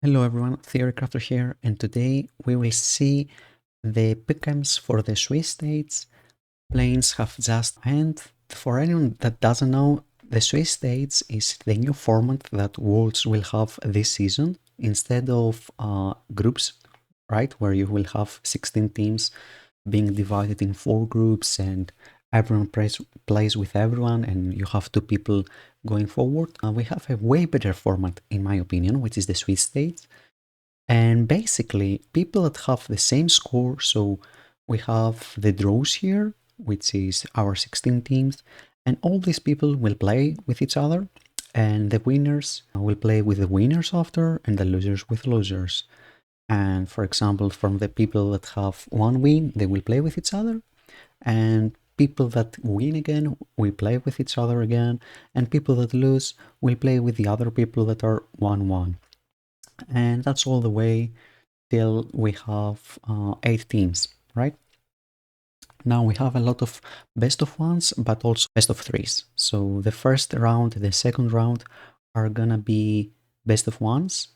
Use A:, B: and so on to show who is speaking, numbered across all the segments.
A: Hello everyone, Theorycrafter here, and today we will see the pick'ems for the Swiss states. Planes have just and for anyone that doesn't know, the Swiss states is the new format that Worlds will have this season instead of groups, right? Where you will have 16 teams being divided in four groups and everyone plays with everyone and you have two people going forward. We have a way better format, in my opinion, which is the Swiss states. And basically, people that have the same score, so we have the draws here, which is our 16 teams, and all these people will play with each other, and the winners will play with the winners after, and the losers with losers. And for example, from the people that have one win, they will play with each other, and people that win again will play with each other again, and people that lose will play with the other people that are 1-1. And that's all the way till we have 8 teams, right? Now we have a lot of best of ones, but also best of threes. So the first round, the second round are gonna be best of ones,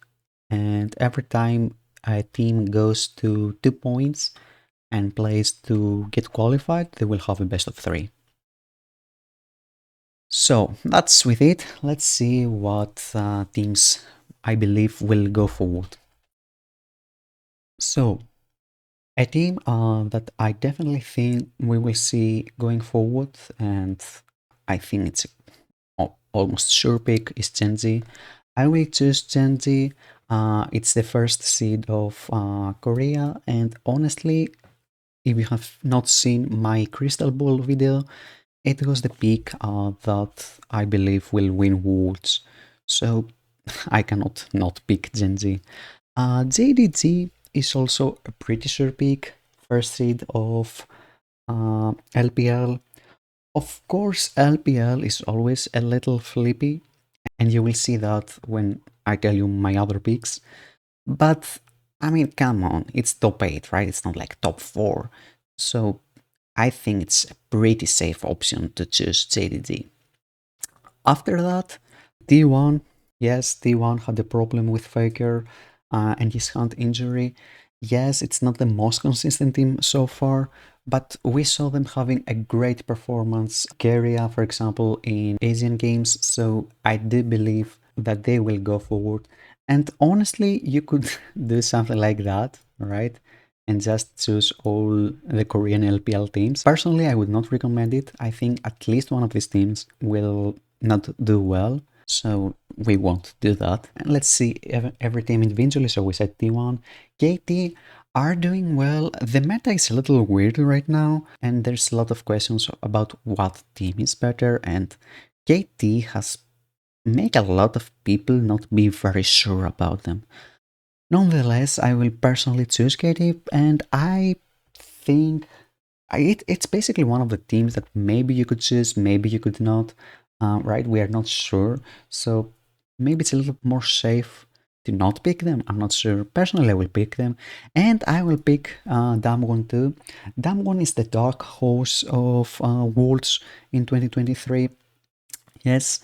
A: and every time a team goes to 2 points and plays to get qualified, they will have a best of three. So that's with it. Let's see what teams I believe will go forward. So a team that I definitely think we will see going forward, and I think it's almost sure pick, is Gen Z. I will choose Gen Z. It's the first seed of Korea, and honestly, if you have not seen my Crystal Ball video, it was the pick that I believe will win Worlds. So I cannot not pick Gen Z. JDG is also a pretty sure pick, first seed of LPL. Of course, LPL is always a little flippy, and you will see that when I tell you my other picks. But I mean, come on, it's top 8, right? It's not like top 4. So I think it's a pretty safe option to choose JDG. After that, T1, yes, T1 had a problem with Faker and his hand injury. Yes, it's not the most consistent team so far, but we saw them having a great performance, Keria, for example, in Asian games, so I do believe that they will go forward. And honestly, you could do something like that, right? And just choose all the Korean LPL teams. Personally, I would not recommend it. I think at least one of these teams will not do well, so we won't do that. And let's see every team individually. So we said T1, KT are doing well. The meta is a little weird right now, and there's a lot of questions about what team is better. And KT has made a lot of people not be very sure about them. Nonetheless, I will personally choose KT, and I think it's basically one of the teams that maybe you could choose, maybe you could not, right? We are not sure. So maybe it's a little more safe to not pick them. I'm not sure. Personally, I will pick them. And I will pick Damwon too. Damwon is the dark horse of Worlds in 2023. Yes,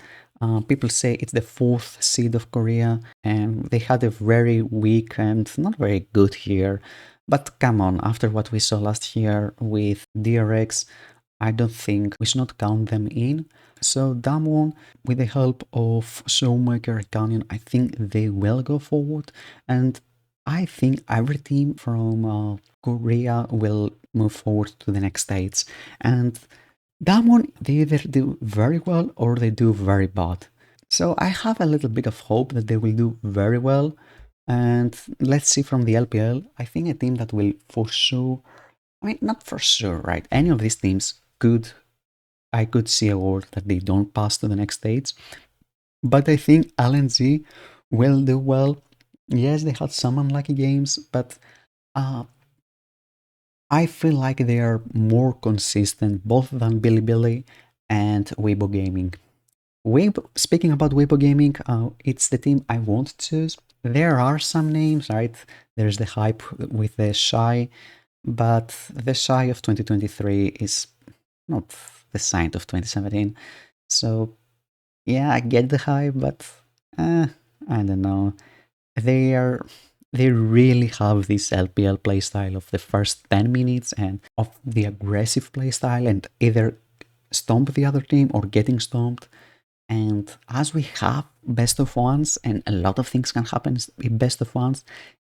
A: people say it's the fourth seed of Korea, and they had a very weak and not very good year. But come on, after what we saw last year with DRX, I don't think we should not count them in. So Damwon, with the help of Showmaker and Canyon, I think they will go forward. And I think every team from Korea will move forward to the next stage. And that one, they either do very well or they do very bad. So I have a little bit of hope that they will do very well. And let's see from the LPL, I think a team that will for sure, I mean, not for sure, right? Any of these teams I could see a world that they don't pass to the next stage. But I think LNZ will do well. Yes, they had some unlucky games, but uh, I feel like they are more consistent both than Bilibili and Weibo Gaming. Weibo, speaking about Weibo Gaming, it's the team I want to choose. There are some names, right? There's the hype with the Shy, but the Shy of 2023 is not the Saint of 2017. So yeah, I get the hype, but I don't know. they are they really have this LPL playstyle of the first 10 minutes and of the aggressive playstyle and either stomp the other team or getting stomped. And as we have best of ones and a lot of things can happen in best of ones,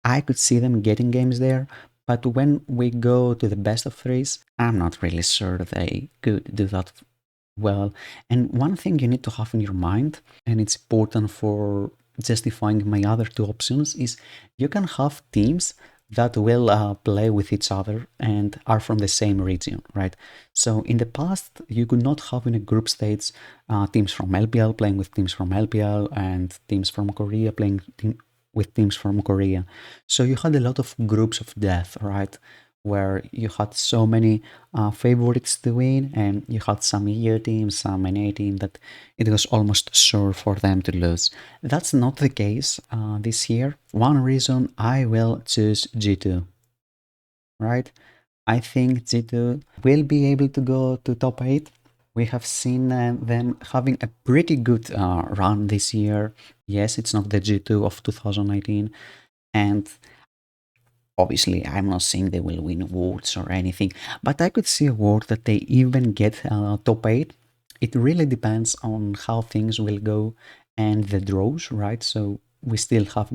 A: I could see them getting games there. But when we go to the best of threes, I'm not really sure they could do that well. And one thing you need to have in your mind, and it's important for justifying my other two options, is you can have teams that will play with each other and are from the same region, right? So in the past, you could not have in a group stage teams from LPL playing with teams from LPL and teams from Korea playing with teams from Korea. So you had a lot of groups of death, right? Where you had so many favorites to win, and you had some EU teams, some NA team that it was almost sure for them to lose. That's not the case this year. One reason I will choose G2, right? I think G2 will be able to go to top 8. We have seen them having a pretty good run this year. Yes, it's not the G2 of 2019, and obviously, I'm not saying they will win awards or anything, but I could see a world that they even get top 8. It really depends on how things will go and the draws, right? So we still have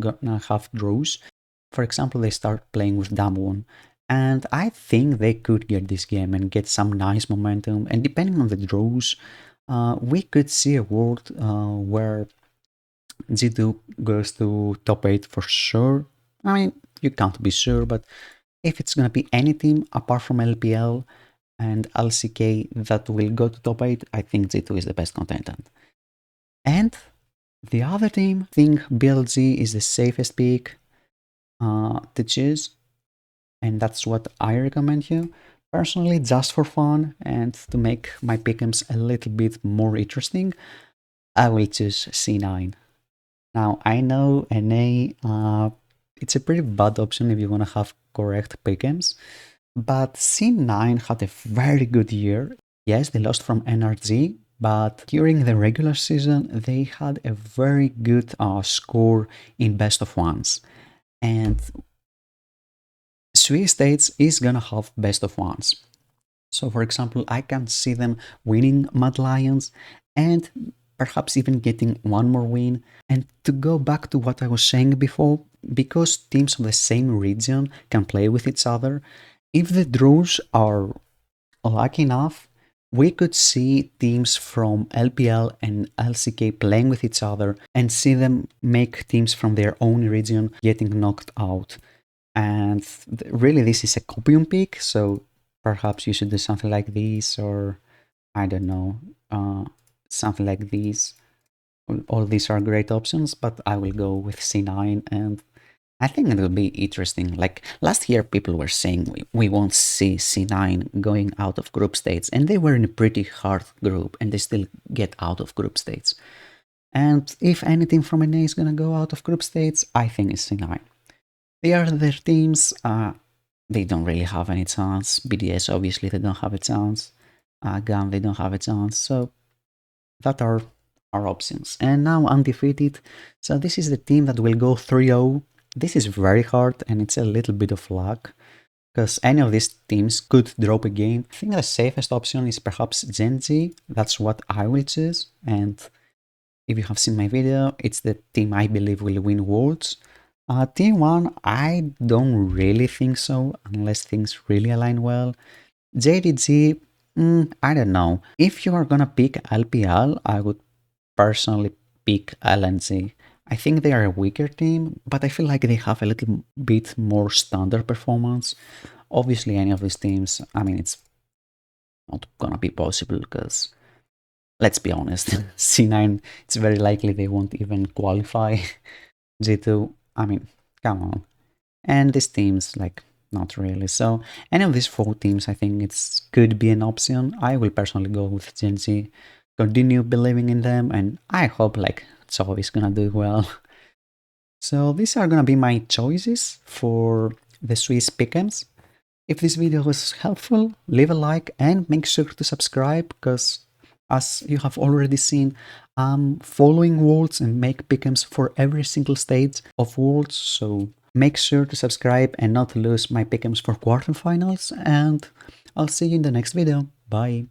A: draws. For example, they start playing with Damwon, and I think they could get this game and get some nice momentum. And depending on the draws, we could see a world where G2 goes to top 8 for sure. I mean, you can't be sure, but if it's gonna be any team apart from LPL and LCK that will go to top 8, I think G2 is the best contendant. And the other team, I think BLG is the safest pick to choose, and that's what I recommend you. Personally, just for fun and to make my pick'ems a little bit more interesting, I will choose C9. Now, I know NA, it's a pretty bad option if you want to have correct pick'ems, but C9 had a very good year. Yes, they lost from NRG, but during the regular season, they had a very good score in best of ones. And Swiss States is gonna have best of ones. So, for example, I can see them winning Mad Lions and perhaps even getting one more win. And to go back to what I was saying before, because teams of the same region can play with each other, if the draws are lucky enough, we could see teams from LPL and LCK playing with each other and see them make teams from their own region getting knocked out. And really, this is a copium pick, so perhaps you should do something like this, or I don't know, something like this. All these are great options, but I will go with C9, and I think it will be interesting. Like last year, people were saying we won't see C9 going out of group states, and they were in a pretty hard group, and they still get out of group states. And if anything from NA is gonna go out of group states, I think it's C9. The other teams, they don't really have any chance. BDS, obviously, they don't have a chance. GAM, they don't have a chance. So that are our options. And now undefeated. So this is the team that will go 3-0. This is very hard and it's a little bit of luck because any of these teams could drop a game. I think the safest option is perhaps Gen.G. That's what I will choose. And if you have seen my video, it's the team I believe will win Worlds. T1, I don't really think so, unless things really align well. JDG, I don't know. If you are gonna pick LPL, I would personally pick LNG. I think they are a weaker team, but I feel like they have a little bit more standard performance. Obviously, any of these teams, I mean, it's not gonna be possible because, let's be honest, C9, it's very likely they won't even qualify. G2, I mean, come on. And these teams, like, not really. So, any of these four teams, I think it's could be an option. I will personally go with Gen.G, continue believing in them, and I hope, like, Chov is gonna do well. So, these are gonna be my choices for the Swiss pick'ems. If this video was helpful, leave a like and make sure to subscribe because As you have already seen, I'm following Worlds and make pick'ems for every single stage of Worlds, so make sure to subscribe and not lose my pick'ems for quarterfinals, and I'll see you in the next video. Bye!